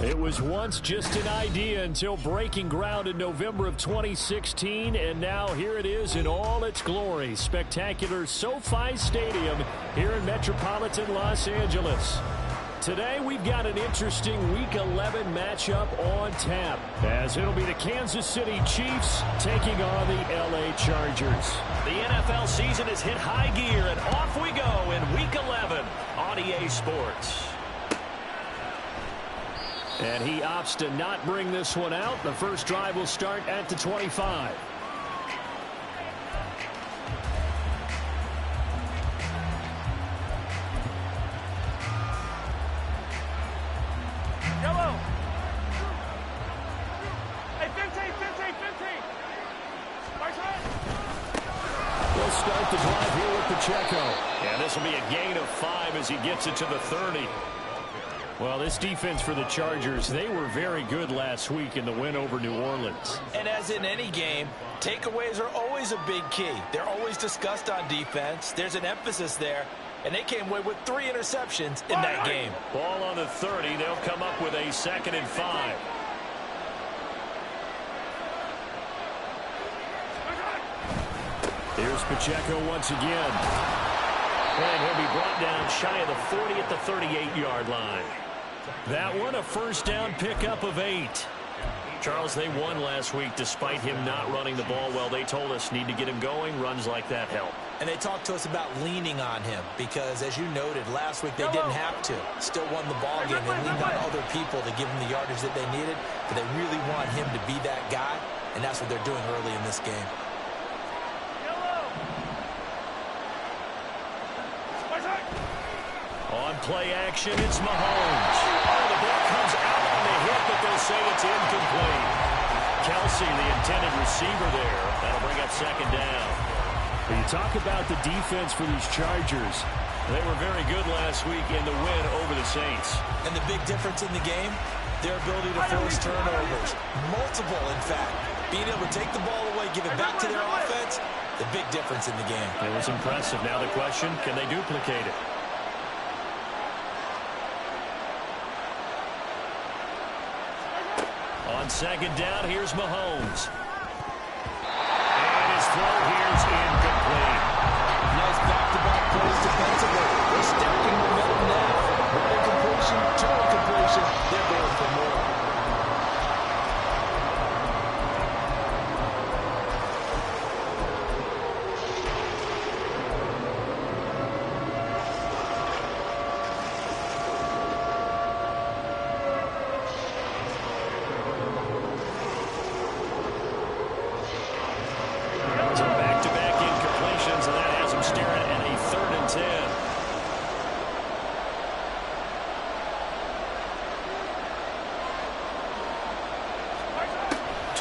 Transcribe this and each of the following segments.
It was once just an idea until breaking ground in November of 2016, and now here it is in all its glory. Spectacular SoFi Stadium here in metropolitan Los Angeles. Today we've got an interesting Week 11 matchup on tap, as it'll be the Kansas City Chiefs taking on the LA Chargers. The NFL season has hit high gear, and off we go in Week 11 on EA Sports. And he opts to not bring this one out. The first drive will start at the 25. Yellow. Hey, 15, 15, 15. Right side. We'll start the drive here with Pacheco. And this will be a gain of 5 as he gets it to the 30. Well, this defense for the Chargers, they were very good last week in the win over New Orleans. And as in any game, takeaways are always a big key. They're always discussed on defense. There's an emphasis there, and they came away with 3 interceptions in that game. Ball on the 30. They'll come up with a 2nd and 5. Here's Pacheco once again. And he'll be brought down shy of the 40 at the 38-yard line. That one, a first down pickup of 8. Charles, they won last week despite him not running the ball well. They told us need to get him going. Runs like that help. And they talked to us about leaning on him because, as you noted, last week they didn't have to. Still won the ball game. They leaned on other people to give them the yardage that they needed, but they really want him to be that guy, and that's what they're doing early in this game. On play action, it's Mahomes. Oh, the ball comes out on the hit, but they'll say it's incomplete. Kelsey, the intended receiver there. That'll bring up 2nd down. When you talk about the defense for these Chargers, they were very good last week in the win over the Saints. And the big difference in the game, their ability to force turnovers. Multiple, in fact. Being able to take the ball away, give it back to their offense, the big difference in the game. It was impressive. Now the question, can they duplicate it? On 2nd down, here's Mahomes. And his throw here's incomplete. Nice back-to-back plays defensively. They're stacking momentum now. One incompletion, 2 incompletion. They're going for more.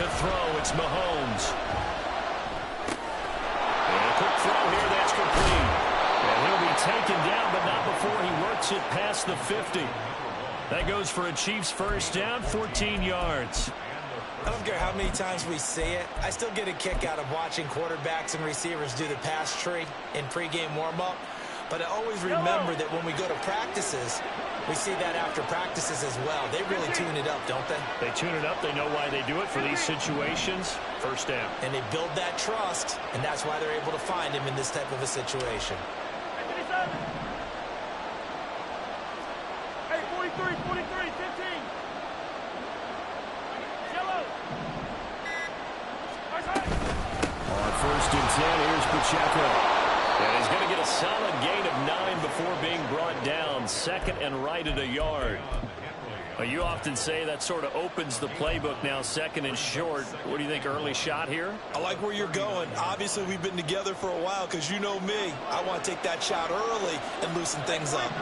To throw, it's Mahomes. And a quick throw here, that's complete. And he'll be taken down, but not before he works it past the 50. That goes for a Chiefs first down, 14 yards. I don't care how many times we see it. I still get a kick out of watching quarterbacks and receivers do the pass tree in pregame warm-up. But I always remember that when we go to practices, we see that after practices as well. They really tune it up, don't they? They tune it up. They know why they do it for these situations. First down. And they build that trust, and that's why they're able to find him in this type of a situation. Hey, 43, 43, 15. First and 10, here's Pacheco. And he's going to get a solid gain of 9 before being brought down. Second and right at a yard. Well, you often say that sort of opens the playbook now, second and short. What do you think, early shot here? I like where you're going. Obviously, we've been together for a while because you know me. I want to take that shot early and loosen things up.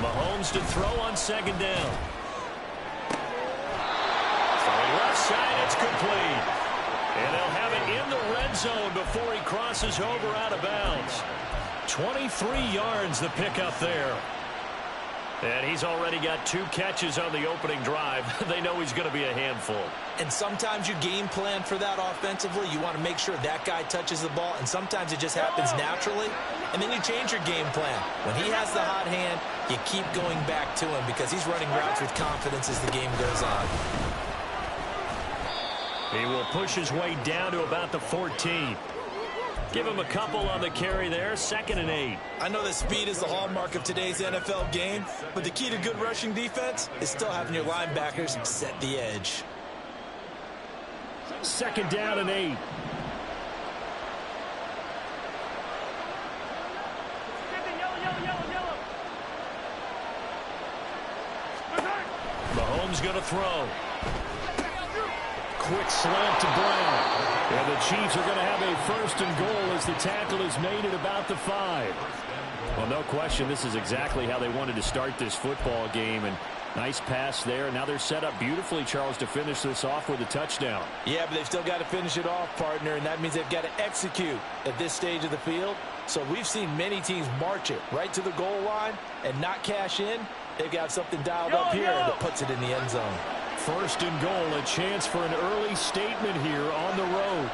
Mahomes to throw on second down. Throwing left side, it's complete. And they'll have it in the red zone before he crosses over out of bounds. 23 yards the pickup there. And he's already got 2 catches on the opening drive. They know he's going to be a handful. And sometimes you game plan for that offensively. You want to make sure that guy touches the ball, and sometimes it just happens naturally. And then you change your game plan. When he has the hot hand, you keep going back to him because he's running routes with confidence as the game goes on. He will push his way down to about the 14. Give him a couple on the carry there. Second and 8. I know that speed is the hallmark of today's NFL game, but the key to good rushing defense is still having your linebackers set the edge. Second down and 8. Mahomes going to throw. Quick slant to Brown. And the Chiefs are going to have a first and goal as the tackle is made at about the 5. Well, no question, this is exactly how they wanted to start this football game. And nice pass there. Now they're set up beautifully, Charles, to finish this off with a touchdown. Yeah, but they've still got to finish it off, partner, and that means they've got to execute at this stage of the field. So we've seen many teams march it right to the goal line and not cash in. They've got something dialed up here that puts it in the end zone. First and goal, a chance for an early statement here on the road.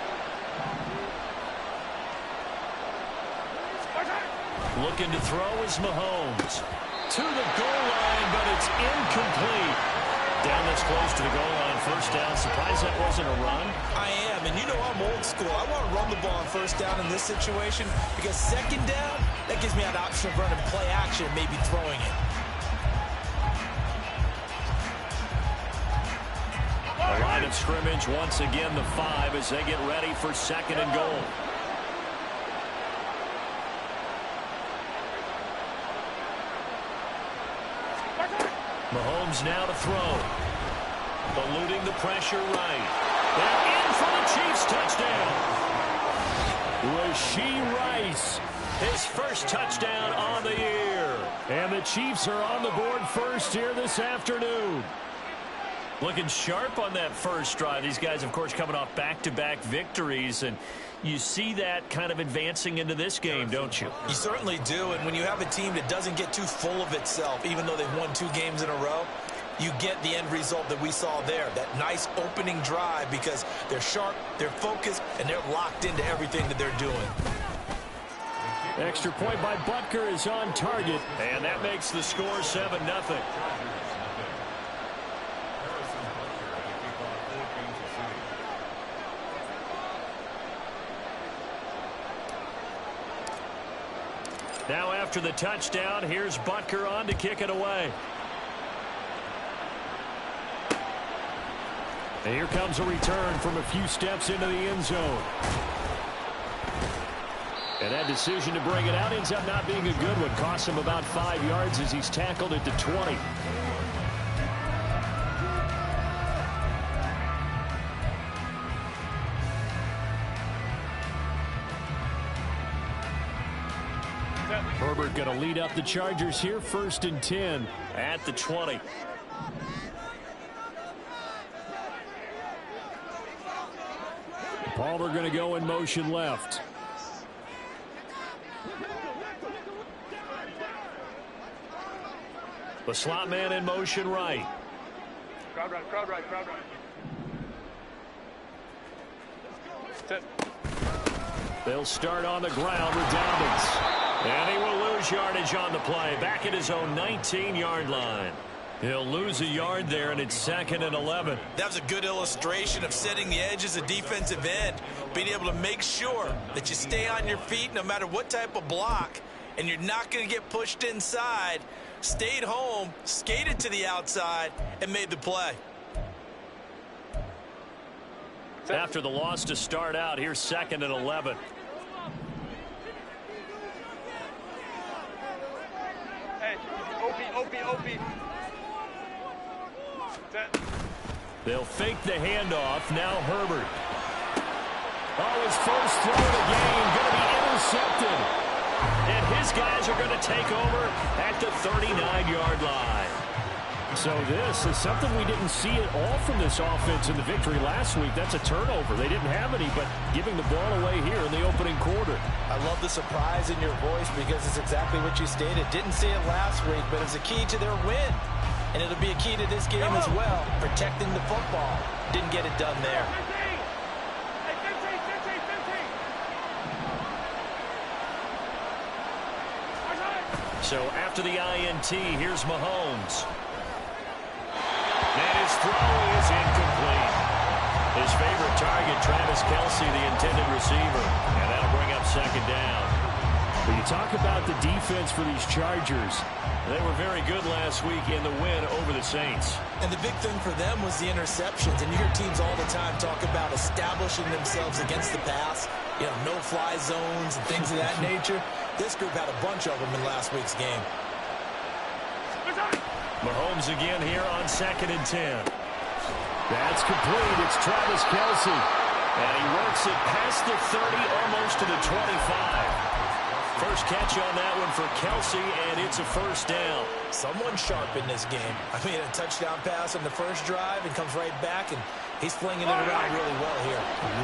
Looking to throw is Mahomes. To the goal line, but it's incomplete. Down this close to the goal line, first down. Surprised that wasn't a run? I am, and you know I'm old school. I want to run the ball on first down in this situation because second down, that gives me an option of running play action, maybe throwing it. The line of scrimmage once again the 5 as they get ready for second and goal. Mahomes now to throw. Eluding the pressure right. And in for the Chiefs touchdown. Rashee Rice, his first touchdown on the year. And the Chiefs are on the board first here this afternoon. Looking sharp on that first drive. These guys, of course, coming off back-to-back victories, and you see that kind of advancing into this game, don't you? You certainly do, and when you have a team that doesn't get too full of itself, even though they've won 2 games in a row, you get the end result that we saw there, that nice opening drive because they're sharp, they're focused, and they're locked into everything that they're doing. Extra point by Butker is on target, and that makes the score 7-0. Now after the touchdown, here's Butker on to kick it away. And here comes a return from a few steps into the end zone. And that decision to bring it out ends up not being a good one. Costs him about 5 yards as he's tackled at the 20. Herbert going to lead up the Chargers here, first and 10 at the 20. Palmer going to go in motion left. The slot man in motion right. Crowd right, crowd right, crowd right. Sit. They'll start on the ground with Dobbins. And he will lose yardage on the play. Back at his own 19-yard line. He'll lose a yard there, and it's second and 11. That was a good illustration of setting the edge as a defensive end. Being able to make sure that you stay on your feet no matter what type of block. and you're not going to get pushed inside. Stayed home, skated to the outside, and made the play. After the loss to start out, here's 2nd and 11. Hey, OP. They'll fake the handoff. Now Herbert. Oh, his first throw of the game going to be intercepted. And his guys are going to take over at the 39-yard line. So this is something we didn't see at all from this offense in the victory last week. That's a turnover. They didn't have any, but giving the ball away here in the opening quarter. I love the surprise in your voice because it's exactly what you stated. Didn't see it last week, but it's a key to their win. And it'll be a key to this game as well, protecting the football. Didn't get it done there. So after the INT, here's Mahomes. And his throw is incomplete. His favorite target, Travis Kelce, the intended receiver. And that'll bring up 2nd down. When you talk about the defense for these Chargers, they were very good last week in the win over the Saints. And the big thing for them was the interceptions. And you hear teams all the time talk about establishing themselves against the pass, you know, no-fly zones and things of that nature. This group had a bunch of them in last week's game. Mahomes again here on 2nd and 10. That's complete. It's Travis Kelce. And he works it past the 30, almost to the 25. First catch on that one for Kelce, and it's a first down. Someone sharp in this game. I mean, a touchdown pass on the first drive and comes right back, and he's flinging it around really well here.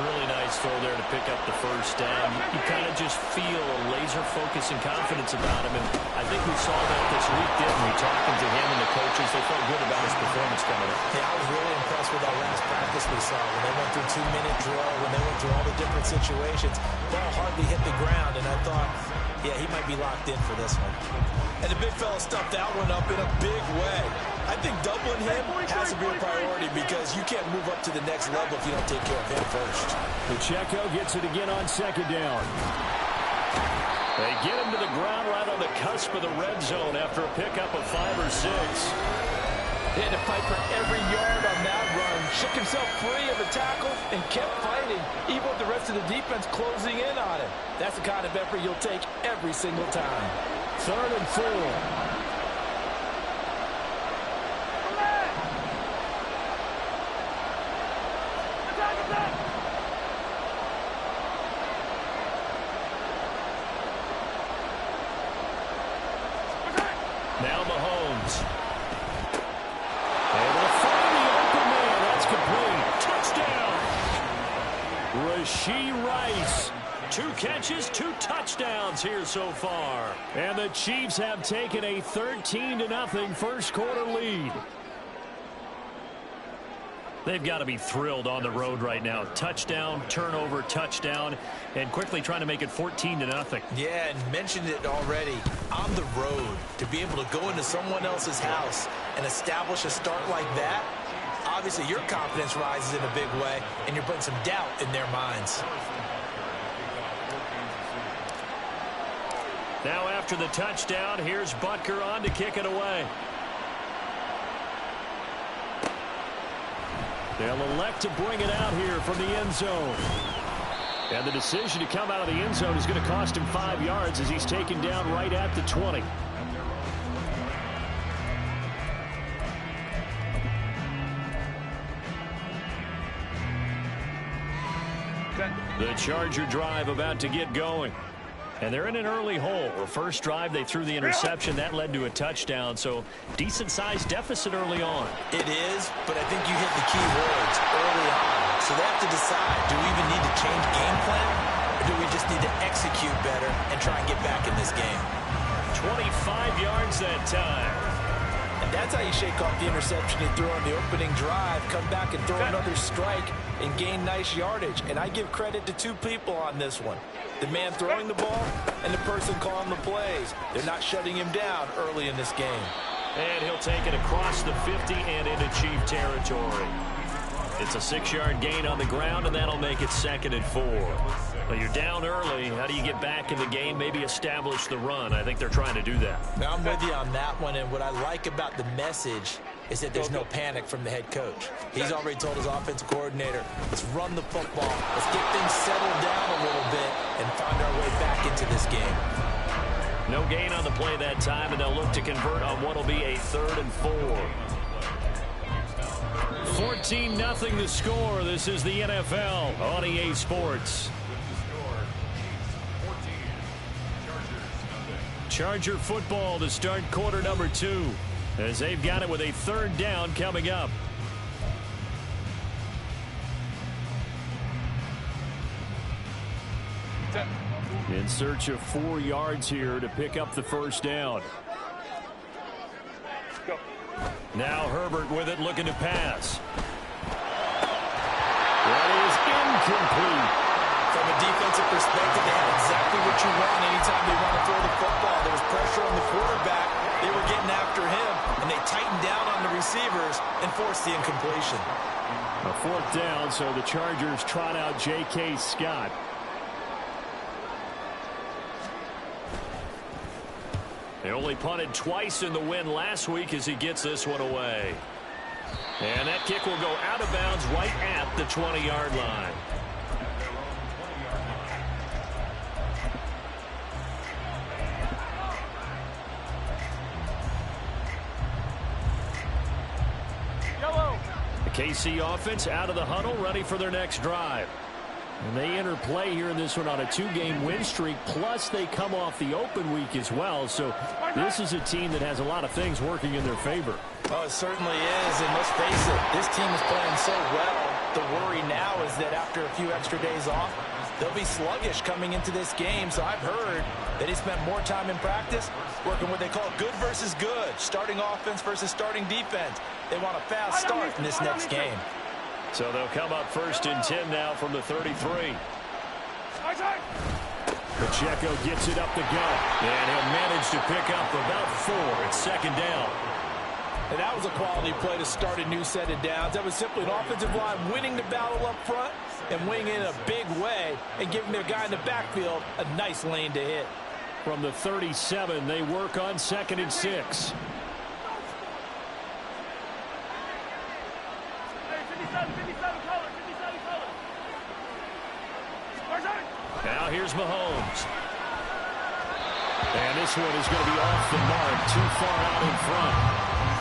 Really nice throw there to pick up the first down. You kind of just feel a laser focus and confidence about him, and I think we saw that this week, didn't we? Talking to him and the coaches, they felt good about his performance coming up. Yeah, I was really impressed with our last practice we saw when they went through 2-minute drill, when they went through all the different situations. Ball hardly hit the ground, and I thought, yeah, he might be locked in for this one. And the big fella stuffed that one up in a big way. I think doubling him has to be a priority because you can't move up to the next level if you don't take care of him first. Pacheco gets it again on 2nd down. They get him to the ground right on the cusp of the red zone after a pickup of 5 or 6. He had to fight for every yard on that run. Shook himself free of the tackle and kept fighting, even with the rest of the defense closing in on him. That's the kind of effort you'll take every single time. 3rd and 4. Now Mahomes. Able to find the open man. That's complete. Touchdown. Rashee Rice. 2 catches, 2 touchdowns here so far. And the Chiefs have taken a 13-0 first quarter lead. They've got to be thrilled on the road right now. Touchdown, turnover, touchdown, and quickly trying to make it 14-0. Yeah, and mentioned it already. On the road, to be able to go into someone else's house and establish a start like that, obviously your confidence rises in a big way, and you're putting some doubt in their minds. Now after the touchdown, here's Butker on to kick it away. They'll elect to bring it out here from the end zone. And the decision to come out of the end zone is going to cost him 5 yards as he's taken down right at the 20. The Charger drive about to get going. And they're in an early hole. The first drive, they threw the interception. That led to a touchdown. So decent-sized deficit early on. It is, but I think you hit the key words early on. So they have to decide, do we even need to change game plan? Or do we just need to execute better and try and get back in this game? 25 yards that time. And that's how you shake off the interception he threw on the opening drive, come back and throw another strike and gain nice yardage. And I give credit to 2 people on this one. The man throwing the ball and the person calling the plays. They're not shutting him down early in this game. And he'll take it across the 50 and into Chief territory. It's a 6-yard gain on the ground, and that'll make it 2nd and 4. Well, you're down early. How do you get back in the game, maybe establish the run? I think they're trying to do that. Now, I'm with you on that one, and what I like about the message is that there's no panic from the head coach. He's already told his offensive coordinator, let's run the football, let's get things settled down a little bit and find our way back into this game. No gain on the play that time, and they'll look to convert on what will be a 3rd and 4. 14-0 the score. This is the NFL on EA Sports. Charger football to start quarter number 2, as they've got it with a 3rd down coming up. In search of 4 yards here to pick up the 1st down. Go. Now Herbert with it, looking to pass. That is incomplete. From a defensive perspective, they have exactly what you want anytime they want to throw the football. There was pressure on the quarterback. They were getting after him, and they tightened down on the receivers and forced the incompletion. A 4th down, so the Chargers trot out J.K. Scott. They only punted twice in the win last week as he gets this one away. And that kick will go out of bounds right at the 20-yard line. The KC offense out of the huddle, ready for their next drive. And they enter play here in this one on a 2-game win streak, plus they come off the open week as well. So this is a team that has a lot of things working in their favor. Oh, it certainly is, and let's face it, this team is playing so well. The worry now is that after a few extra days off, they'll be sluggish coming into this game. So I've heard that they spent more time in practice working what they call good versus good, starting offense versus starting defense. They want a fast start in this next game. So they'll come up 1st and 10 now from the 33. Pacheco gets it up the gut, and he'll manage to pick up about 4 at 2nd down. And that was a quality play to start a new set of downs. That was simply an offensive line winning the battle up front and winning in a big way and giving their guy in the backfield a nice lane to hit. From the 37, they work on 2nd and 6. Now here's Mahomes. And this one is going to be off the mark, too far out in front.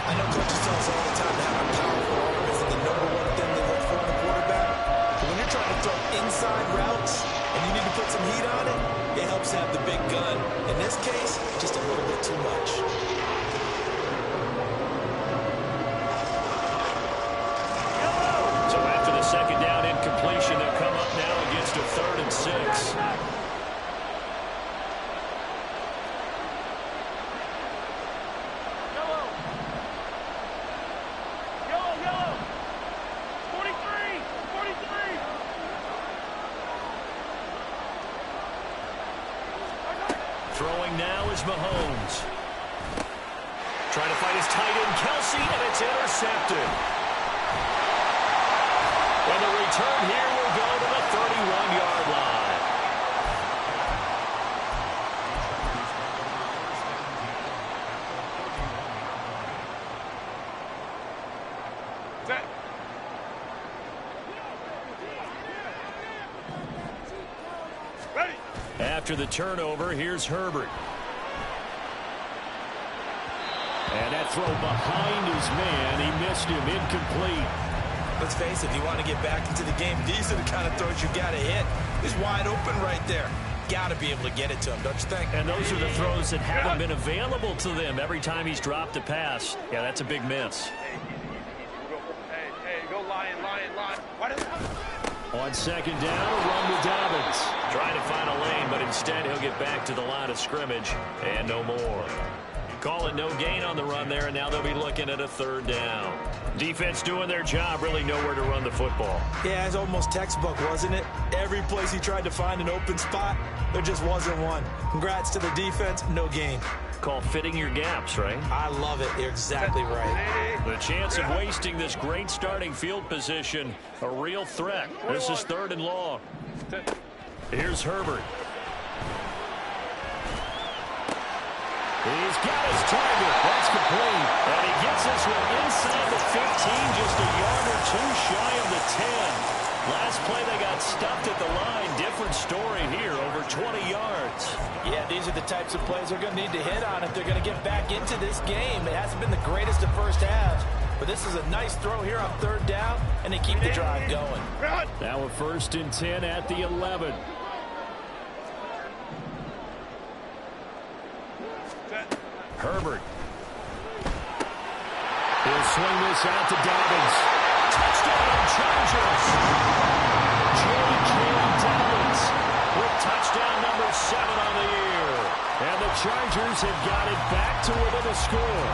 I know coaches tell us all the time that having a powerful arm isn't the #1 thing they look for in a quarterback. But when you're trying to throw inside routes and you need to put some heat on it, it helps to have the big gun. In this case, just a little bit too much. So after the 2nd down incompletion, they'll come up now against a 3rd and 6. Throwing now is Mahomes. Trying to find his tight end, Kelsey, and it's intercepted. And the return here will go to the 31-yard line. Set. Ready. After the turnover, here's Herbert. And that throw behind his man. He missed him, incomplete. Let's face it, if you want to get back into the game, these are the kind of throws you got to hit. He's wide open right there. Got to be able to get it to him, don't you think? And those are the throws that haven't been available to them every time he's dropped a pass. Yeah, that's a big miss. Hey, go lion. On 2nd down, a run with Dobbins. Trying to find a lane, but instead he'll get back to the line of scrimmage and no more. Call it no gain on the run there, and now they'll be looking at a 3rd down. Defense doing their job, really nowhere to run the football. Yeah, it's almost textbook, wasn't it? Every place he tried to find an open spot, there just wasn't one. Congrats to the defense, no gain. Call fitting your gaps, right? I love it. You're exactly right. The chance of wasting this great starting field position, a real threat. This is 3rd and long. Here's Herbert. He's got his target. That's complete. And he gets this one inside the 15, just a yard or two shy of the 10. Last play they got stuffed at the line. Different story here, over 20 yards. Yeah, these are the types of plays they're going to need to hit on if they're going to get back into this game. It hasn't been the greatest of first halves, but this is a nice throw here on third down, and they keep the drive going. Now a 1st and 10 at the 11. Herbert. He'll swing this out to Dobbins. Touchdown, Chargers. J.K. Dobbins with touchdown number 7 on the year. And the Chargers have got it back to within a score.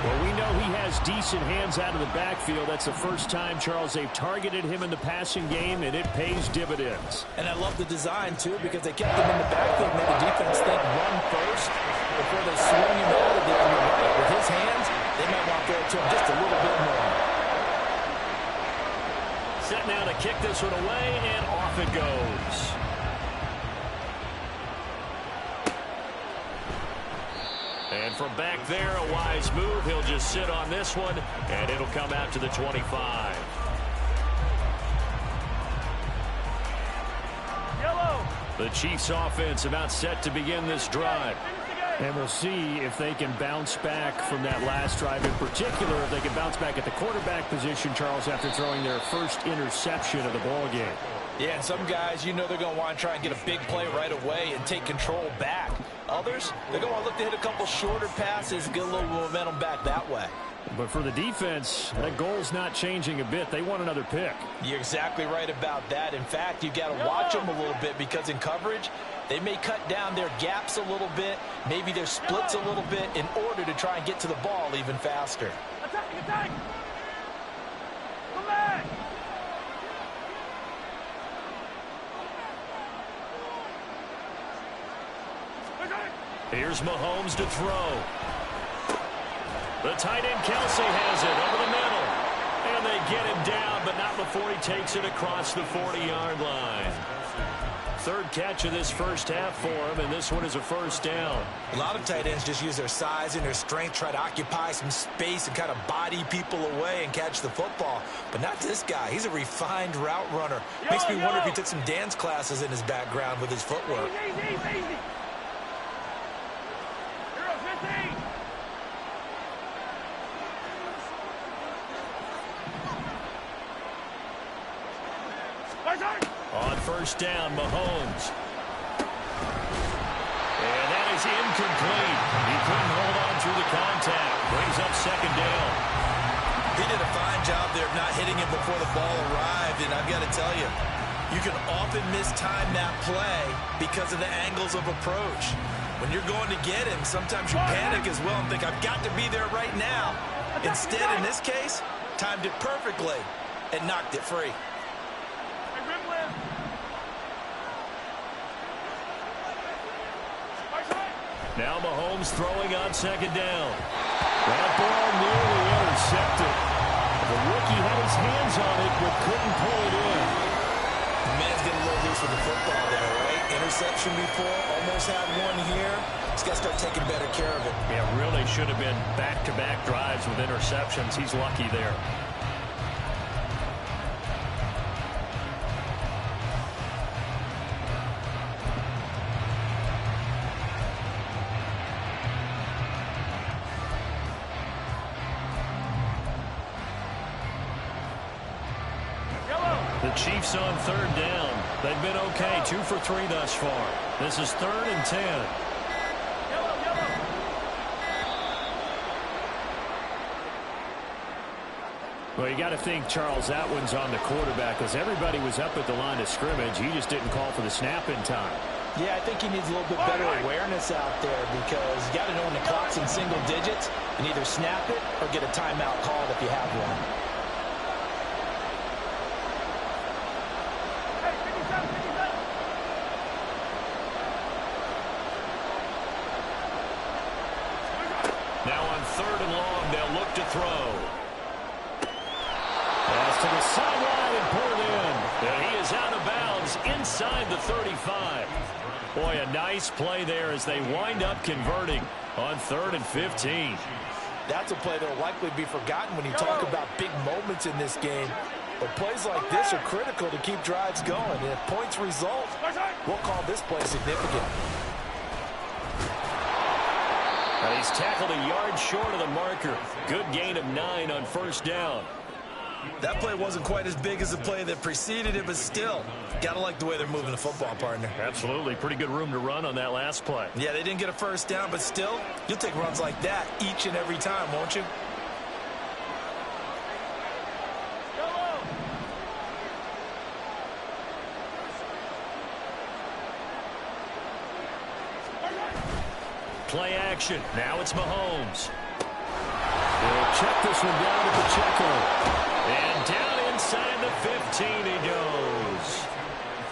Well, we know he has decent hands out of the backfield. That's the first time, Charles, they've targeted him in the passing game, and it pays dividends. And I love the design, too, because they kept him in the backfield, made the defense think run first before they swing him out of there. And you're right, with his hands, they might want to throw it to him just a little bit more. Set now to kick this one away, and off it goes. And from back there, a wise move. He'll just sit on this one, and it'll come out to the 25. Yellow. The Chiefs offense about set to begin this drive. And we'll see if they can bounce back from that last drive, in particular, if they can bounce back at the quarterback position, Charles, after throwing their first interception of the ball game. Yeah, some guys, you know they're going to want to try and get a big play right away and take control back. Others, they're going to want to look to hit a couple shorter passes, get a little momentum back that way. But for the defense, that goal's not changing a bit. They want another pick. You're exactly right about that. In fact, you got to watch them a little bit because in coverage, they may cut down their gaps a little bit, maybe their splits a little bit in order to try and get to the ball even faster. Attack, attack. Come back. Here's Mahomes to throw. The tight end Kelsey has it over the middle. And they get him down, but not before he takes it across the 40-yard line. Third catch of this first half for him, and this one is a first down. A lot of tight ends just use their size and their strength, try to occupy some space and kind of body people away and catch the football. But not this guy. He's a refined route runner. Makes me wonder if he took some dance classes in his background with his footwork. Easy, easy, easy. Hero 15. On first down, Mahomes. And that is incomplete. He couldn't hold on through the contact. Brings up second down. He did a fine job there of not hitting him before the ball arrived, and I've got to tell you, you can often mistime that play because of the angles of approach. When you're going to get him, sometimes you panic as well and think, I've got to be there right now. Instead, in this case, timed it perfectly and knocked it free. Now Mahomes throwing on second down. That ball nearly intercepted. The rookie had his hands on it, but couldn't pull it in. The man's getting a little loose with the football there, right? Interception before, almost had one here. He's got to start taking better care of it. Yeah, really should have been back-to-back drives with interceptions. He's lucky there. The Chiefs on third down. They've been okay, 2 for 3 thus far. This is 3rd and 10. Well, you got to think, Charles, that one's on the quarterback because everybody was up at the line of scrimmage. He just didn't call for the snap in time. Yeah, I think he needs a little bit better awareness out there because you got to know when the clock's in single digits and either snap it or get a timeout called if you have one. Now on 3rd and long, they'll look to throw. Pass to the sideline and pulled in. And he is out of bounds inside the 35. Boy, a nice play there as they wind up converting on 3rd and 15. That's a play that will likely be forgotten when you talk about big moments in this game. But plays like this are critical to keep drives going. And if points result, we'll call this play significant. And he's tackled a yard short of the marker. Good gain of 9 on 1st down. That play wasn't quite as big as the play that preceded it, but still, gotta like the way they're moving the football, partner. Absolutely. Pretty good room to run on that last play. Yeah, they didn't get a 1st down, but still, you'll take runs like that each and every time, won't you? Play action. Now it's Mahomes. They'll check this one down to Pacheco. And down inside the 15 he goes.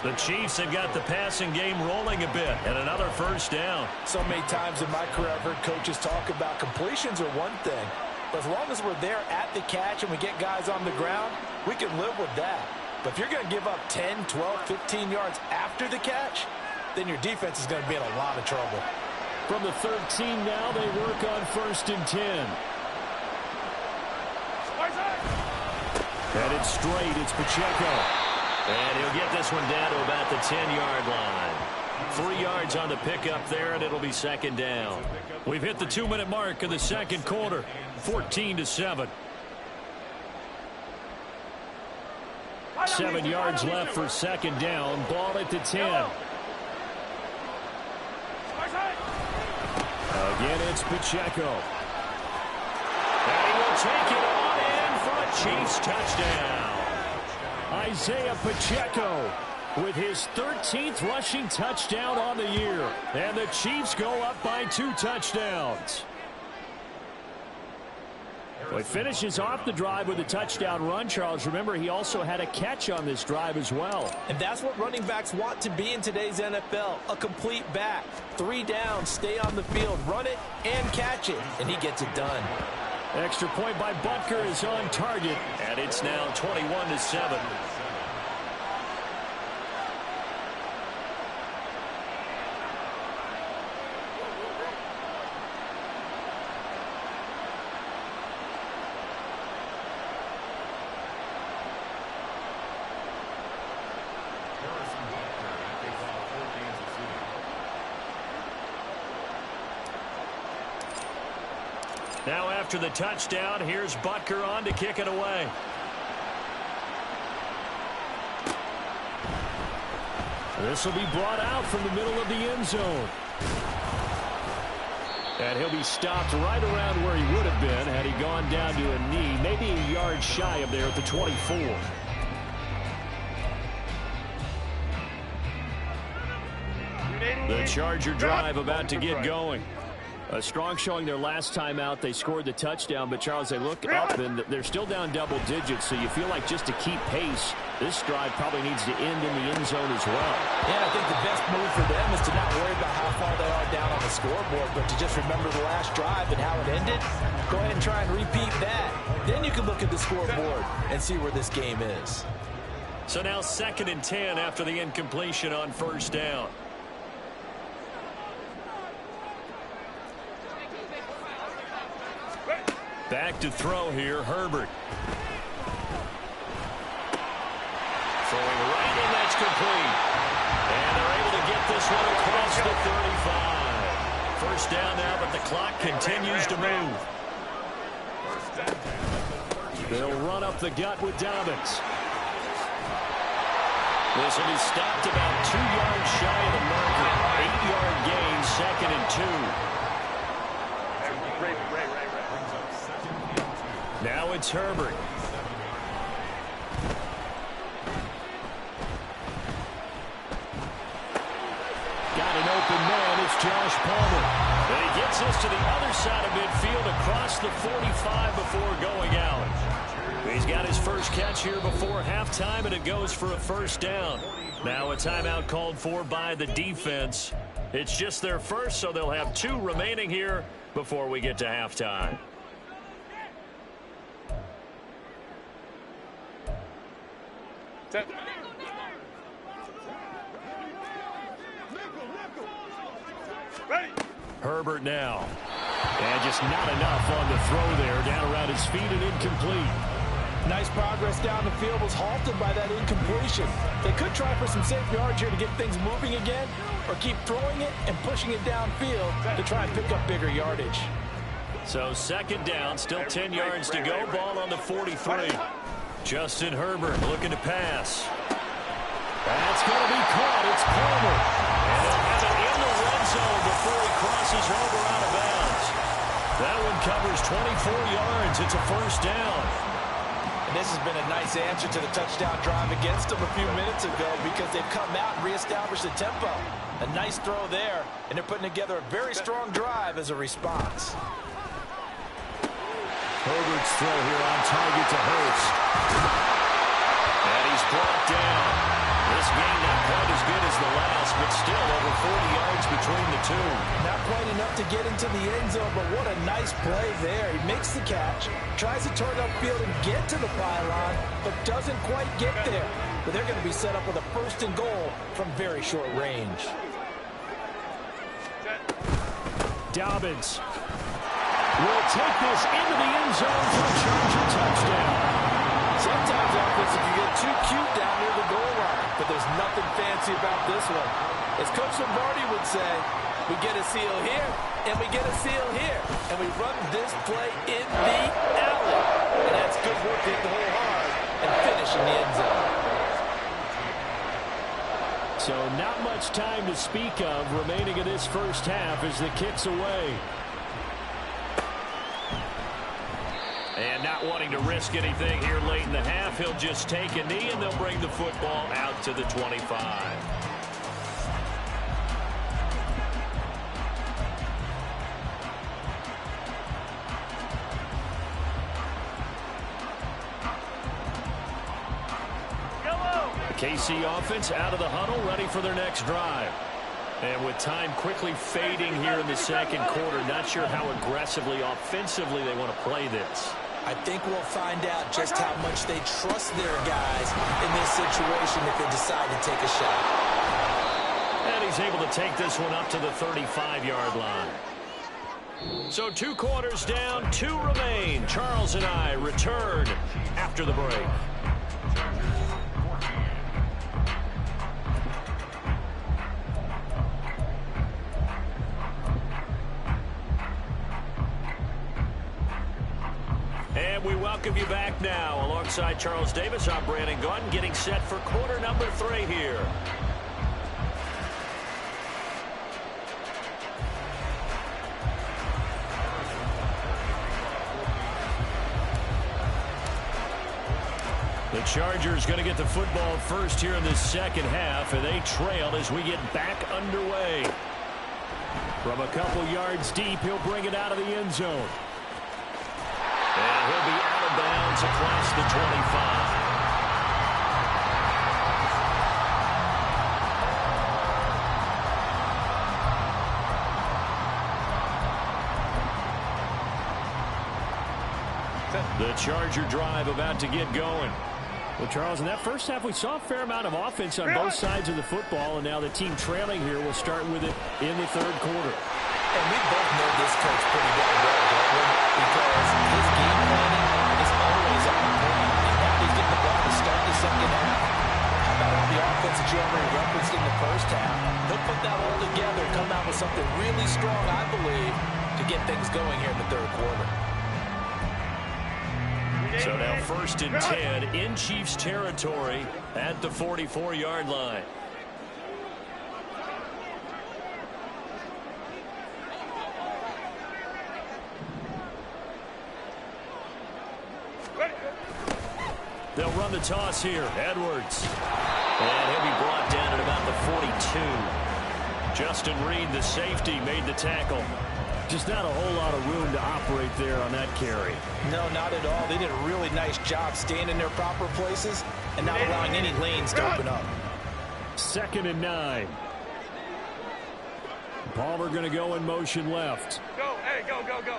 The Chiefs have got the passing game rolling a bit, and another 1st down. So many times in my career I've heard coaches talk about completions are one thing, but as long as we're there at the catch and we get guys on the ground, we can live with that. But if you're going to give up 10, 12, 15 yards after the catch, then your defense is going to be in a lot of trouble. From the 13 now, they work on 1st and 10. Headed straight, it's Pacheco. And he'll get this one down to about the 10-yard line. 3 yards on the pickup there, and it'll be 2nd down. We've hit the 2-minute mark in the 2nd quarter, 14-7. 7 yards left for 2nd down. Ball at the 10. Again, it's Pacheco. And he will take it on in for a Chiefs touchdown. Isaiah Pacheco with his 13th rushing touchdown on the year. And the Chiefs go up by 2 touchdowns. Well, he finishes off the drive with a touchdown run, Charles. Remember, he also had a catch on this drive as well. And that's what running backs want to be in today's NFL, a complete back. 3 down, stay on the field, run it, and catch it. And he gets it done. Extra point by Butker is on target, and it's now 21-7. Now after the touchdown, here's Butker on to kick it away. This will be brought out from the middle of the end zone. And he'll be stopped right around where he would have been had he gone down to a knee, maybe a yard shy of there at the 24. The Charger drive about to get going. A strong showing their last time out. They scored the touchdown, but Charles, they look up and they're still down double digits, so you feel like just to keep pace, this drive probably needs to end in the end zone as well. Yeah, I think the best move for them is to not worry about how far they are down on the scoreboard, but to just remember the last drive and how it ended. Go ahead and try and repeat that. Then you can look at the scoreboard and see where this game is. So now 2nd and 10 after the incompletion on 1st down. Back to throw here, Herbert. Throwing right, and that's complete. And they're able to get this one across the 35. 1st down now, but the clock continues to move. They'll run up the gut with Dobbins. This will be stopped about 2 yards shy of the marker. 8-yard gain, 2nd and 2. Now it's Herbert. Got an open man. It's Josh Palmer. And he gets us to the other side of midfield across the 45 before going out. He's got his first catch here before halftime, and it goes for a 1st down. Now a timeout called for by the defense. It's just their first, so they'll have 2 remaining here before we get to halftime. Herbert now. And just not enough on the throw there. Down around his feet and incomplete. Nice progress down the field, was halted by that incompletion. They could try for some safe yards here to get things moving again, or keep throwing it and pushing it downfield to try and pick up bigger yardage. So second down, still 10 yards to go. Ball on the 43. Justin Herbert looking to pass. That's going to be caught. It's Palmer. And they'll have it in the red zone before he crosses over out of bounds. That one covers 24 yards. It's a first down. And this has been a nice answer to the touchdown drive against them a few minutes ago because they've come out and reestablished the tempo. A nice throw there, and they're putting together a very strong drive as a response. Herbert's throw here on target to Hurst. And he's brought down. This game not quite as good as the last, but still over 40 yards between the two. Not quite enough to get into the end zone, but what a nice play there. He makes the catch, tries to turn upfield and get to the pylon, but doesn't quite get there. But they're going to be set up with a first and goal from very short range. Dobbins will take this into the end zone for a Charger touchdown. Sometimes offense can get too cute down near the goal line, but there's nothing fancy about this one. As Coach Lombardi would say, we get a seal here, and we get a seal here, and we run this play in the alley. And that's good work to hit the hole hard and finish in the end zone. So not much time to speak of remaining in this first half as the kick's away. And not wanting to risk anything here late in the half, he'll just take a knee and they'll bring the football out to the 25. KC offense out of the huddle, ready for their next drive. And with time quickly fading here in the second quarter, not sure how aggressively, offensively they want to play this. I think we'll find out just how much they trust their guys in this situation if they decide to take a shot. And he's able to take this one up to the 35-yard line. So 2 quarters down, 2 remain. Charles and I return after the break. And we welcome you back now. Alongside Charles Davis, I'm Brandon Gunn, getting set for quarter number 3 here. The Chargers going to get the football first here in this second half, and they trail as we get back underway. From a couple yards deep, he'll bring it out of the end zone. And he'll be out of bounds across the 25. The Charger drive about to get going. Well, Charles, in that first half, we saw a fair amount of offense on both sides of the football, and now the team trailing here will start with it in the third quarter. And we both know this coach pretty darn well, don't we? Because his game planning is always on point. And now he's getting the ball to start the second half. How about all the offense that you already referenced in the first half? He'll put that all together and come out with something really strong, I believe, to get things going here in the third quarter. So now 1st and 10 in Chiefs territory at the 44-yard line. They'll run the toss here. Edwards. And he'll be brought down at about the 42. Justin Reed, the safety, made the tackle. Just not a whole lot of room to operate there on that carry. No, not at all. They did a really nice job staying in their proper places and not allowing any lanes to open up. 2nd and 9. Palmer going to go in motion left. Go, hey, go, go, go.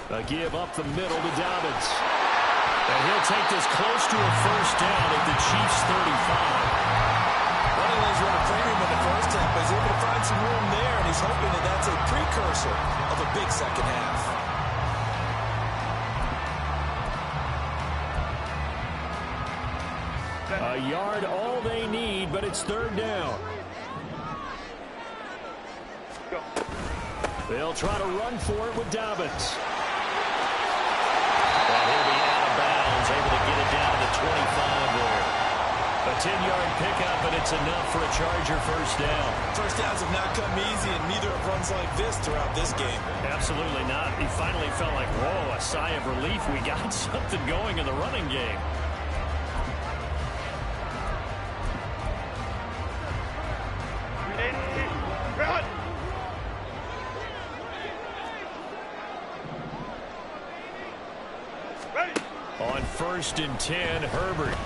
A give up the middle to Dobbins. And he'll take this close to a first down at the Chiefs' 35. premium in the first half, but he's able to find some room there, and he's hoping that that's a precursor of a big second half. A yard, all they need, but it's third down. They'll try to run for it with Dobbins. And he'll be out of bounds, able to get it down to the 25 there. A 10-yard pickup, and it's enough for a Charger first down. First downs have not come easy, and neither have runs like this throughout this game. Absolutely not. He finally felt like, whoa, a sigh of relief. We got something going in the running game. On 1st and 10, Herbert.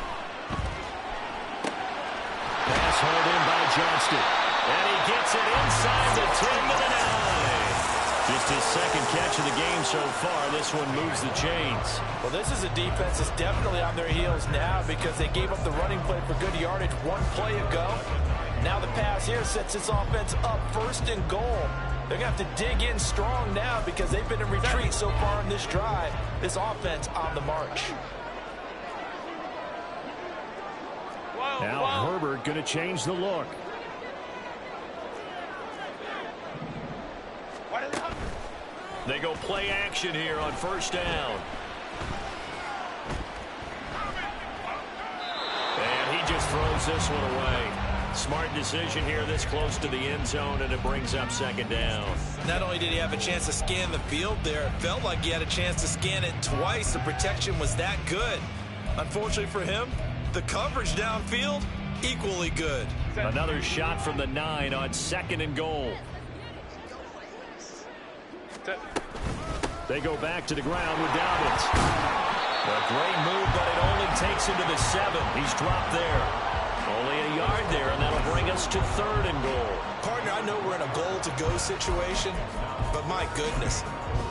Pass hauled in by Johnston. And he gets it inside the 10 to the 9. Just his second catch of the game so far. This one moves the chains. Well, this is a defense that's definitely on their heels now because they gave up the running play for good yardage one play ago. Now the pass here sets this offense up 1st and goal. They're going to have to dig in strong now because they've been in retreat so far in this drive. This offense on the march. Now Herbert going to change the look. They go play action here on 1st down. And he just throws this one away. Smart decision here this close to the end zone, and it brings up 2nd down. Not only did he have a chance to scan the field there, it felt like he had a chance to scan it twice. The protection was that good. Unfortunately for him, the coverage downfield, equally good. Another shot from the 9 on 2nd and goal. They go back to the ground with Dobbins. A great move, but it only takes him to the 7. He's dropped there. Only a yard there, and that'll bring us to 3rd and goal. Partner, I know we're in a goal-to-go situation, but my goodness,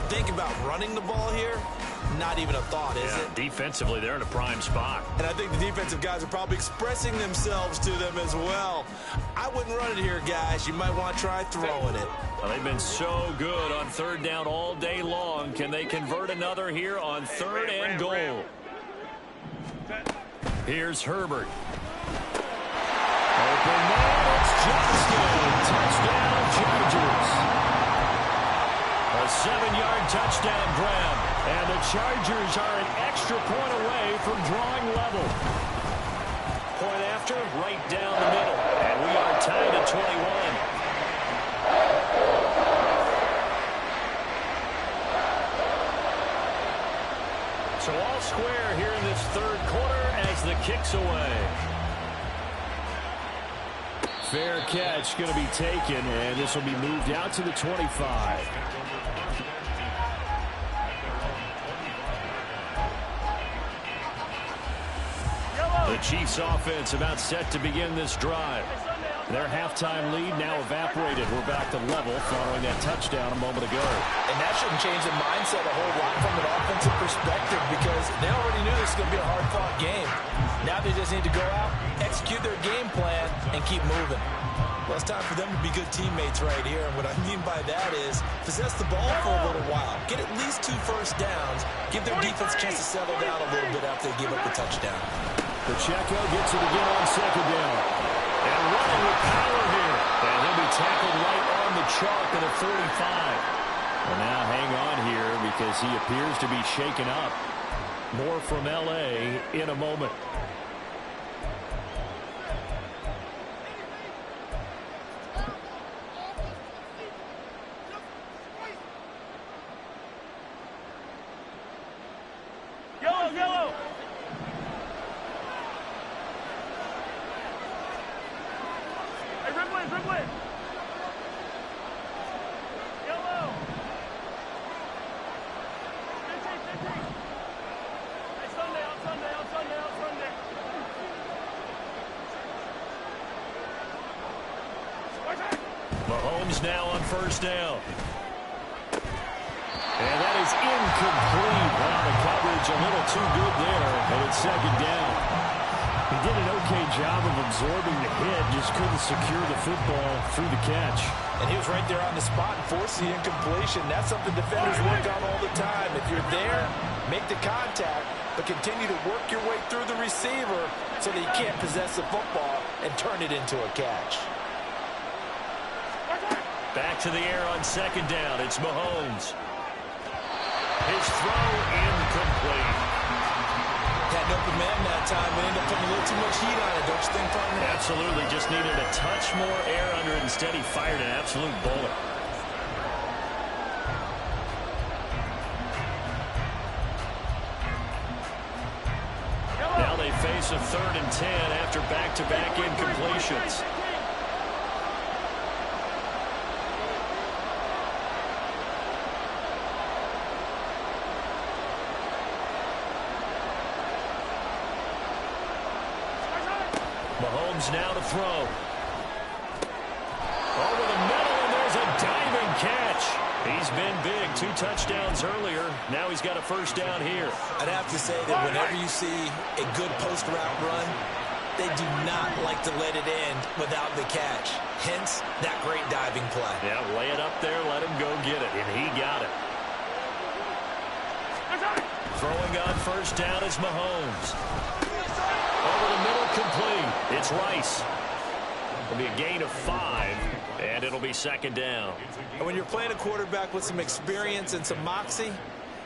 think about running the ball here. Not even a thought, is it? Defensively, they're in a prime spot. And I think the defensive guys are probably expressing themselves to them as well. I wouldn't run it here, guys. You might want to try throwing it. Well, they've been so good on 3rd down all day long. Can they convert another here on 3rd and goal? Here's Herbert. Open man, it's Johnston. Touchdown, Chargers. A 7-yard touchdown grab. And the Chargers are an extra point away from drawing level. Point after, right down the middle. And we are tied at 21. So all square here in this 3rd quarter as the kick's away. Fair catch going to be taken, and this will be moved out to the 25. The Chiefs offense about set to begin this drive. Their halftime lead now evaporated. We're back to level following that touchdown a moment ago. And that shouldn't change the mindset a whole lot from an offensive perspective because they already knew this was going to be a hard-fought game. Now they just need to go out, execute their game plan, and keep moving. Well, it's time for them to be good teammates right here. And what I mean by that is possess the ball for a little while. Get at least 2 first downs. Give their defense a chance to settle down a little bit after they give up the touchdown. Pacheco gets it again on 2nd down. And running with power here. And he'll be tackled right on the chalk at the 45. Well, now hang on here because he appears to be shaken up. More from L.A. in a moment. Yellow! Hey, Ripley! Yellow! 15. Hey, Sunday. Mahomes now on 1st down. And that is incomplete. Wow, the coverage a little too good there, and it's 2nd down. He did an okay job of absorbing the hit, just couldn't secure the football through the catch. And he was right there on the spot and forced the incompletion. That's something defenders work on all the time. If you're there, make the contact, but continue to work your way through the receiver so that you can't possess the football and turn it into a catch. Back to the air on second down. It's Mahomes. His throw incomplete. Had an open man that time, but ended up putting a little too much heat on it, don't you think, partner? Absolutely. Just needed a touch more air under it. Instead, he fired an absolute bullet. Now they face a 3rd and 10 after back-to-back incompletions. Mahomes now to throw. Over the middle, and there's a diving catch. He's been big. 2 touchdowns earlier. Now he's got a first down here. I'd have to say that whenever you see a good post route run, they do not like to let it end without the catch. Hence, that great diving play. Yeah, lay it up there, let him go get it, and he got it. Throwing on first down is Mahomes. Over the middle, complete. It's Rice. It'll be a gain of 5, and it'll be second down. And when you're playing a quarterback with some experience and some moxie,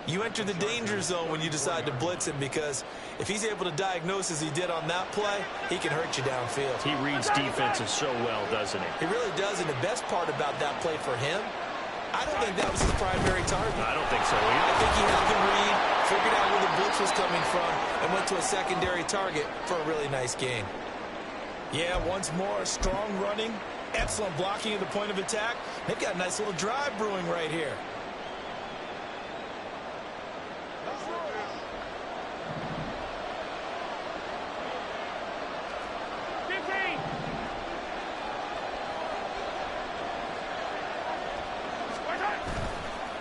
you enter the danger zone when you decide to blitz him, because if he's able to diagnose as he did on that play, he can hurt you downfield. He reads defenses so well, doesn't he? He really does, and the best part about that play for him, I don't think that was his primary target. I don't think so either. I think he had the read, figured out where the blitz was coming from, and went to a secondary target for a really nice gain. Yeah, once more, strong running, excellent blocking at the point of attack. They've got a nice little drive brewing right here.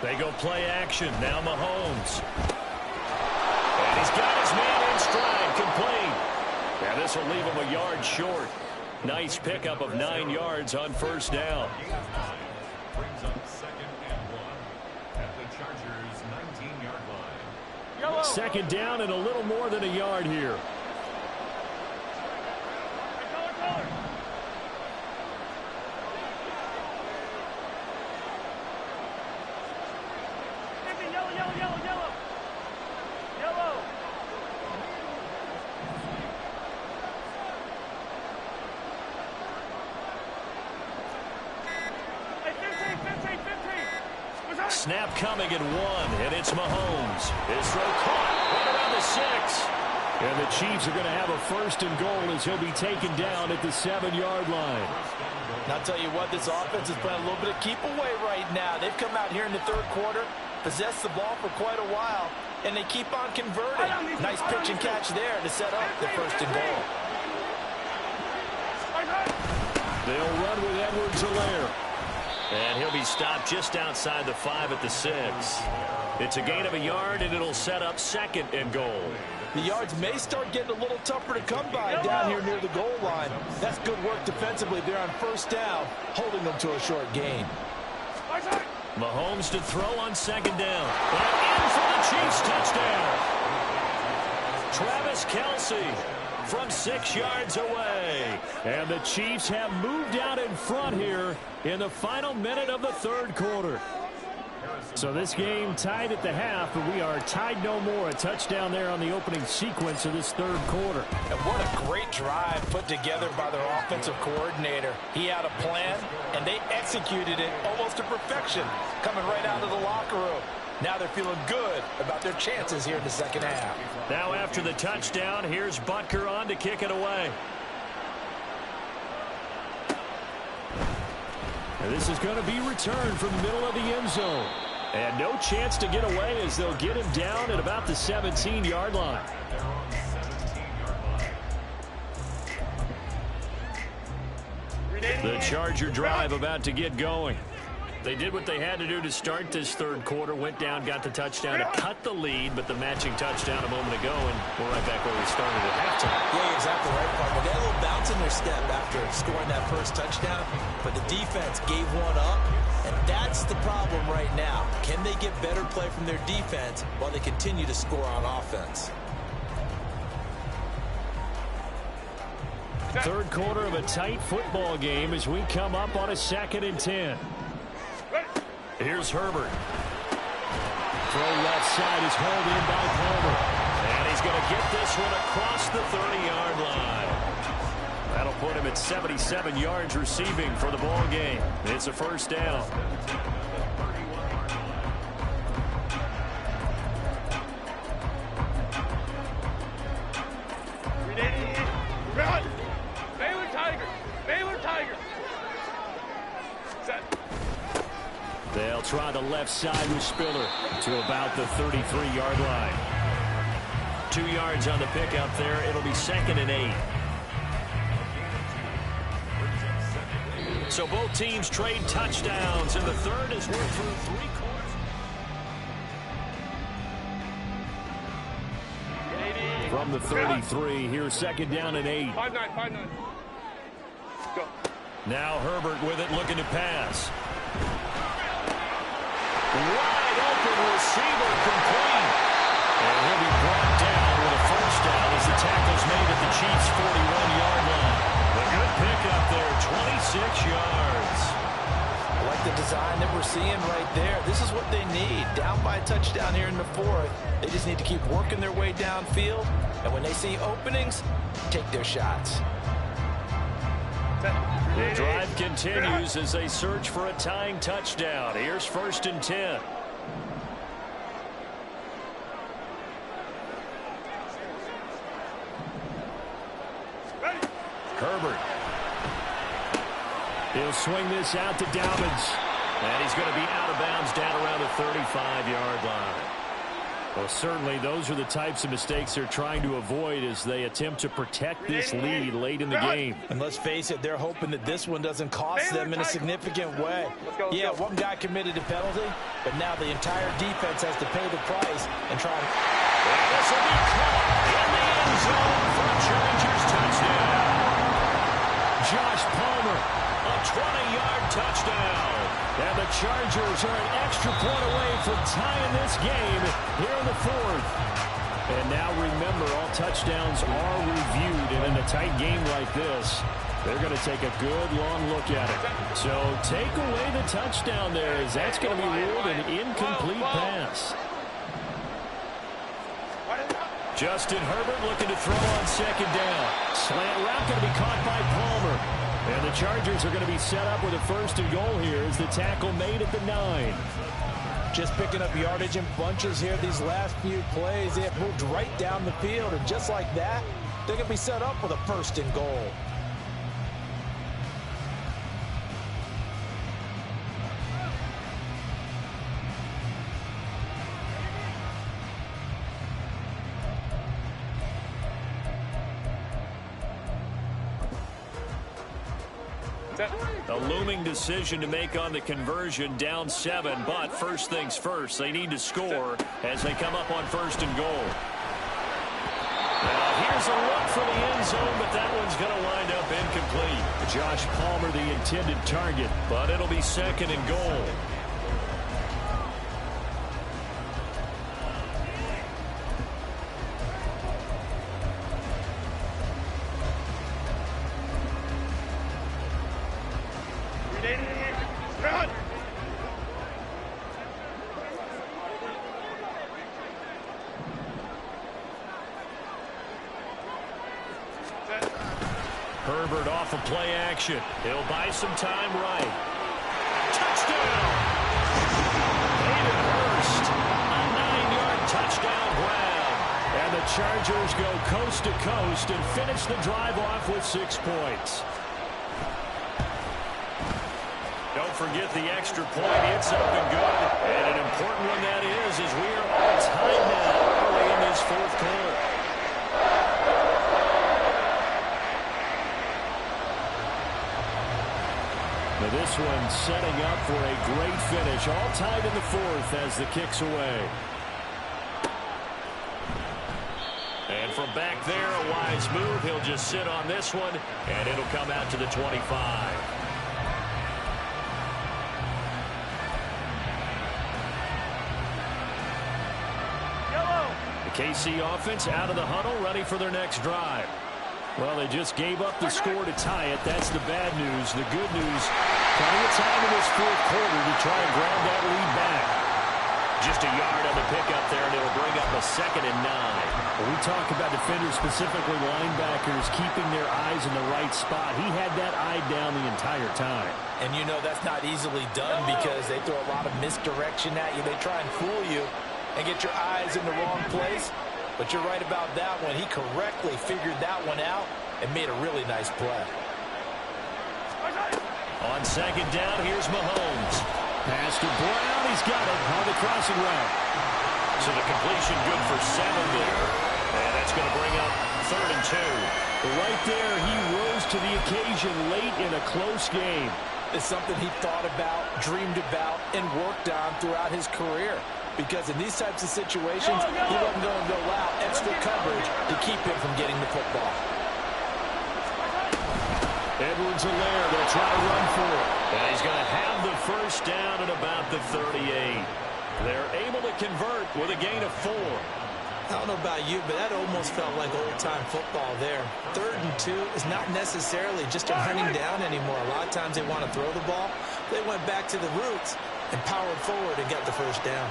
They go play action. Now Mahomes. And he's got his man in stride, complete. Now this will leave him a yard short. Nice pickup of 9 yards on first down. Brings up 2nd and 1 at the Chargers' 19-yard line. Second down and a little more than a yard here. Snap coming at 1, and it's Mahomes. His throw caught right around the 6. And the Chiefs are going to have a 1st and goal as he'll be taken down at the 7-yard line. And I'll tell you what, this offense is playing a little bit of keep away right now. They've come out here in the 3rd quarter, possessed the ball for quite a while, and they keep on converting. Nice pitch and catch there to set up the 1st and goal. They'll run with Edwards-Helaire. And he'll be stopped just outside the 5 at the 6. It's a gain of a yard, and it'll set up 2nd and goal. The yards may start getting a little tougher to come by down here near the goal line. That's good work defensively there on first down, holding them to a short gain. Mahomes to throw on second down. And in for the Chiefs touchdown. Travis Kelce from 6 yards away. And the Chiefs have moved out in front here in the final minute of the 3rd quarter. So this game tied at the half, but we are tied no more. A touchdown there on the opening sequence of this 3rd quarter. And what a great drive put together by their offensive coordinator. He had a plan, and they executed it almost to perfection, coming right out of the locker room. Now they're feeling good about their chances here in the 2nd half. Now after the touchdown, here's Butker on to kick it away. And this is going to be returned from the middle of the end zone. And no chance to get away as they'll get him down at about the 17-yard line. The Charger drive about to get going. They did what they had to do to start this third quarter, went down, got the touchdown to cut the lead, but the matching touchdown a moment ago, and we're right back where we started at halftime. Yeah, exactly right, partner. They had a little bounce in their step after scoring that first touchdown, but the defense gave one up, and that's the problem right now. Can they get better play from their defense while they continue to score on offense? Third quarter of a tight football game as we come up on a 2nd and 10. Here's Herbert. Throw left side is hauled in by Palmer. And he's going to get this one across the 30-yard line. That'll put him at 77 yards receiving for the ball game. It's a first down. Run! Baylor Tigers! Baylor Tigers! Set. They'll try the left side with Spiller to about the 33-yard line. 2 yards on the pickup there. It'll be 2nd and 8. So both teams trade touchdowns, and the third is worth through 3 quarters. From the 33, here's 2nd down and 8. 5-9, 5-9. Go. Now Herbert with it, looking to pass. Wide open receiver, complete. And he'll be brought down with a first down as the tackle's made at the Chiefs' 41-yard line. A good pickup there, 26 yards. I like the design that we're seeing right there. This is what they need. Down by a touchdown here in the 4th. They just need to keep working their way downfield. And when they see openings, take their shots. The drive continues as they search for a tying touchdown. Here's 1st and 10. Herbert. He'll swing this out to Dobbins. And he's going to be out of bounds down around the 35-yard line. Well, certainly those are the types of mistakes they're trying to avoid as they attempt to protect this lead late in the game. And let's face it, they're hoping that this one doesn't cost them in a significant way. Yeah, one guy committed a penalty, but now the entire defense has to pay the price and try to... And this will be caught in the end zone for a Chargers touchdown. Josh Palmer, a 20-yard touchdown. And the Chargers are an extra point away from tying this game here in the 4th. And now remember, all touchdowns are reviewed. And in a tight game like this, they're going to take a good long look at it. So take away the touchdown there, as that's going to be ruled an incomplete pass. Justin Herbert looking to throw on 2nd down. Slant route going to be caught by Palmer. And the Chargers are going to be set up with a 1st and goal here as the tackle made at the 9. Just picking up yardage in bunches here these last few plays. They have moved right down the field, and just like that, they're going to be set up with a 1st and goal. A looming decision to make on the conversion, down 7, but first things first, they need to score as they come up on 1st and goal. Now here's a look for the end zone, but that one's going to wind up incomplete. Josh Palmer, the intended target, but it'll be 2nd and goal. Run! Herbert off of play action. He'll buy some time right. Touchdown! Hayden Hurst, a 9-yard touchdown grab. And the Chargers go coast to coast and finish the drive off with 6 points. Don't forget the extra point. It's up and good. And an important one that is, as we are all tied now early in this 4th quarter. The This one setting up for a great finish. All tied in the fourth as the kick's away. And from back there, a wise move. He'll just sit on this one, and it'll come out to the 25. The KC offense out of the huddle, ready for their next drive. Well, they just gave up the score to tie it. That's the bad news. The good news, plenty of time in this fourth quarter to try and grab that lead back. Just a yard on the pickup there, and it'll bring up a 2nd and 9. When we talk about defenders, specifically linebackers, keeping their eyes in the right spot, he had that eye down the entire time. And you know that's not easily done because they throw a lot of misdirection at you. They try and fool you and get your eyes in the wrong place. But you're right about that one. He correctly figured that one out and made a really nice play. On 2nd down, here's Mahomes. Pass to Brown. He's got it on the crossing route. So the completion good for 7 there. And that's going to bring up 3rd and 2. But right there, he rose to the occasion late in a close game. It's something he thought about, dreamed about, and worked on throughout his career. Because in these types of situations, he wasn't going to go out extra coverage to keep him from getting the football. Edwards-Helaire, they'll try to run for it. And he's going to have the first down at about the 38. They're able to convert with a gain of 4. I don't know about you, but that almost felt like old-time football there. 3rd and 2 is not necessarily just a running down anymore. A lot of times they want to throw the ball. They went back to the roots and powered forward and got the first down.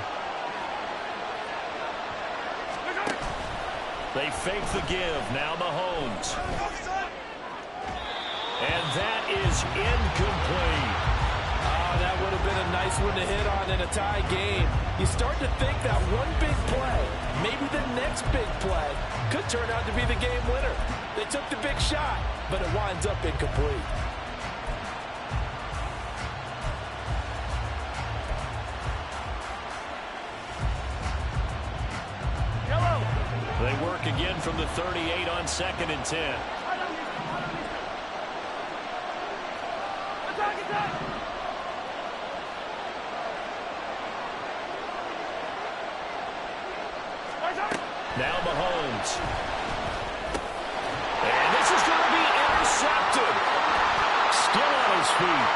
They fake the give. Now Mahomes. And that is incomplete. That would have been a nice one to hit on in a tie game. You start to think that one big play, maybe the next big play, could turn out to be the game winner. They took the big shot, but it winds up incomplete. They work again from the 38 on 2nd and 10. Now Mahomes. And this is going to be intercepted. Still on his feet.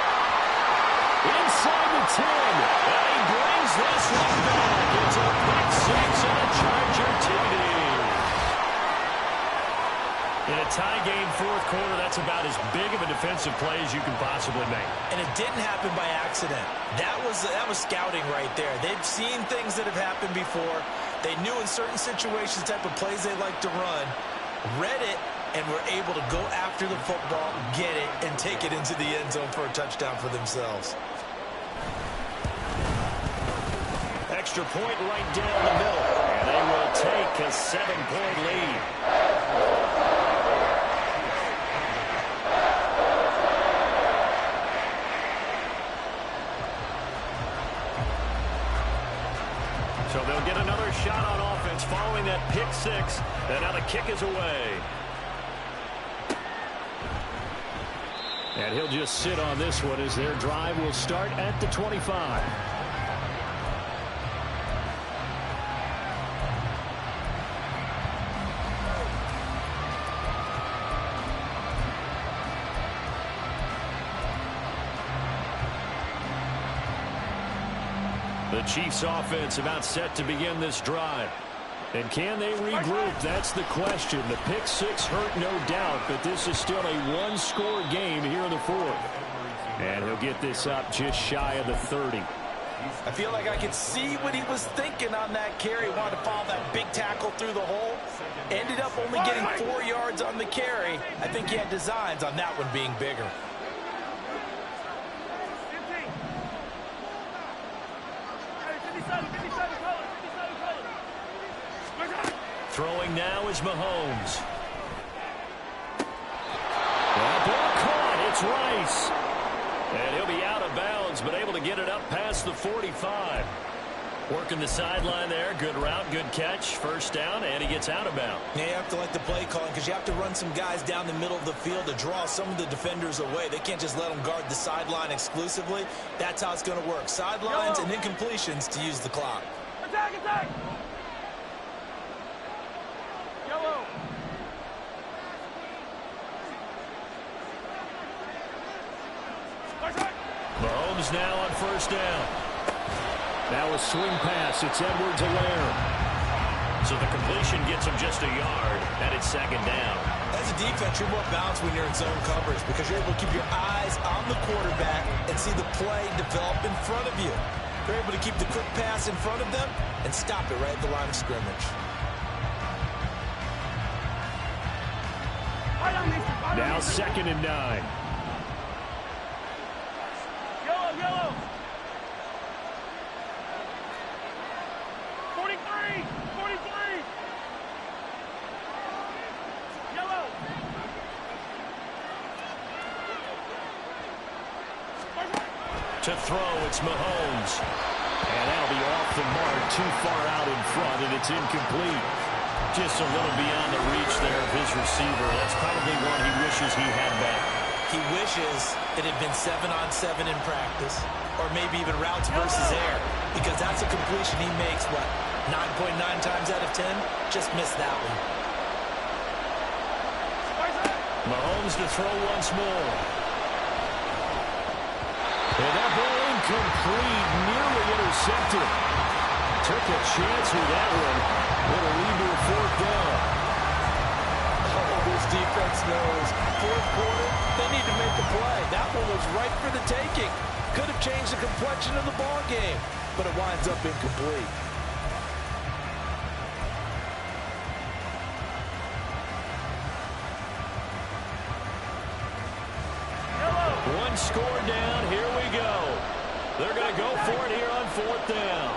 Inside the 10. And he brings this one back. It's a pick 6 and a Charger TD. In a tie game, fourth quarter, that's about as big of a defensive play as you can possibly make. And it didn't happen by accident. That was scouting right there. They've seen things that have happened before. They knew in certain situations the type of plays they like to run, read it, and were able to go after the football, get it, and take it into the end zone for a touchdown for themselves. Extra point right down the middle, and they will take a 7-point lead. So they'll get another shot on offense following that pick 6. And now the kick is away. And he'll just sit on this one as their drive will start at the 25. The Chiefs offense about set to begin this drive. And can they regroup? That's the question. The pick 6 hurt, no doubt, but this is still a one-score game here in the fourth. And he'll get this up just shy of the 30. I feel like I could see what he was thinking on that carry. Wanted to follow that big tackle through the hole. Ended up only getting 4 yards on the carry. I think he had designs on that one being bigger. Throwing now is Mahomes. Well, ball caught. It's Rice. And he'll be out of bounds, but able to get it up past the 45. Working the sideline there. Good route, good catch. First down, and he gets out of bounds. Yeah, you have to like the play calling because you have to run some guys down the middle of the field to draw some of the defenders away. They can't just let them guard the sideline exclusively. That's how it's going to work. Sidelines and incompletions to use the clock. Attack, attack! Yellow! Mahomes now on first down. Now a swing pass. It's Edwards-Helaire. So the completion gets him just a yard, and it's second down. As a defense, you're more balanced when you're in zone coverage because you're able to keep your eyes on the quarterback and see the play develop in front of you. You're able to keep the quick pass in front of them and stop it right at the line of scrimmage. Now 2nd and 9. Yellow, yellow! 43! 43! Yellow! To throw, it's Mahomes. And that'll be off the mark, too far out in front, and it's incomplete. Just a little beyond the reach there of his receiver. That's probably one he wishes he had back. He wishes it had been 7-on-7 in practice, or maybe even routes versus air, because that's a completion he makes, what, 9.9 times out of 10? Just missed that one. Mahomes to throw once more. And that ball incomplete, nearly intercepted. Took a chance with that one. It'll lead to a 4th down. Oh, this defense knows. 4th quarter, they need to make the play. That one was right for the taking. Could have changed the complexion of the ball game, but it winds up incomplete. One score down. Here we go. They're going to go for it here on 4th down.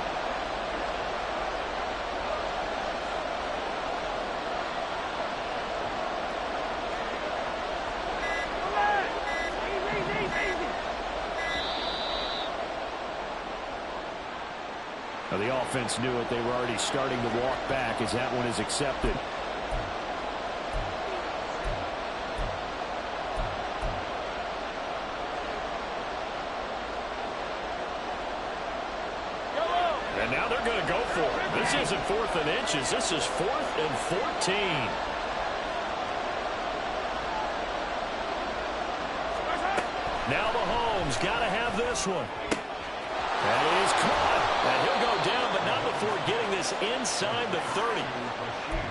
Now the offense knew it. They were already starting to walk back as that one is accepted. And now they're going to go for it. This isn't 4th and inches. This is 4th and 14. Now Mahomes got to have this one. That is caught. And he'll go down, but not before getting this inside the 30.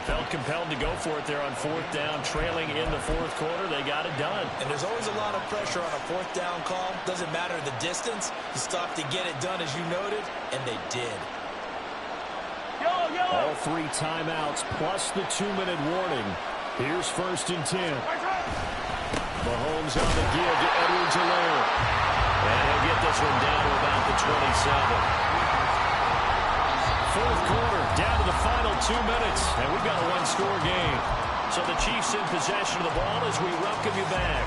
Felt compelled to go for it there on 4th down, trailing in the 4th quarter. They got it done. And there's always a lot of pressure on a 4th down call. Doesn't matter the distance. You stop to get it done, as you noted, and they did. Yellow, yellow! All 3 timeouts plus the 2-minute warning. Here's 1st and 10. Mahomes on the give to Edwards-Helaire. And he'll get this one down to about the 27. 4th quarter, down to the final 2 minutes, and we've got a 1-score game. So the Chiefs in possession of the ball as we welcome you back.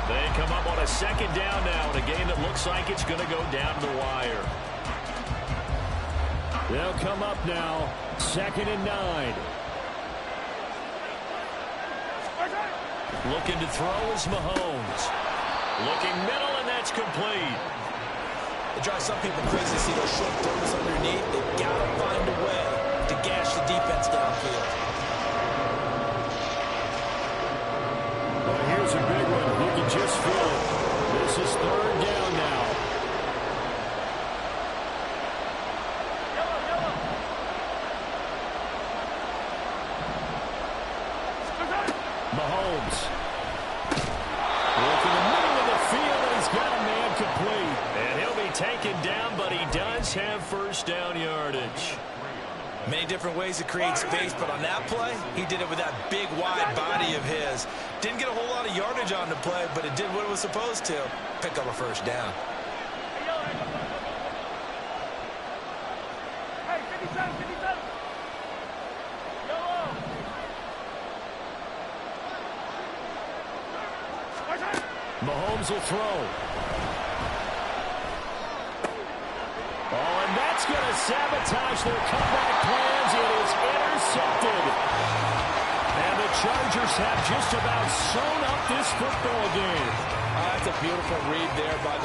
They come up on a 2nd down now in a game that looks like it's going to go down to the wire. They'll come up now, 2nd and 9. Looking to throw is Mahomes. Looking middle, and that's complete. It drives some people crazy to see those short throws underneath. They've got to find a way to gash the defense downfield. Well, here's a big one. You can just feel it. This is 3rd down now. Yellow, yellow! Mahomes. Working the middle of the field, and he's got a man complete. And he'll be taken down, but he does have 1st down yardage. Many different ways to create space, but on that play, he did it with that big, wide body of his. Didn't get a whole lot of yardage on the play, but it did what it was supposed to. Pick up a 1st down. Hey, 57, 57! Yellow! Mahomes will throw. Oh, and that's going to sabotage their comeback plans. It is intercepted. And the Chargers have just about sewn up this football game. That's a beautiful read there by the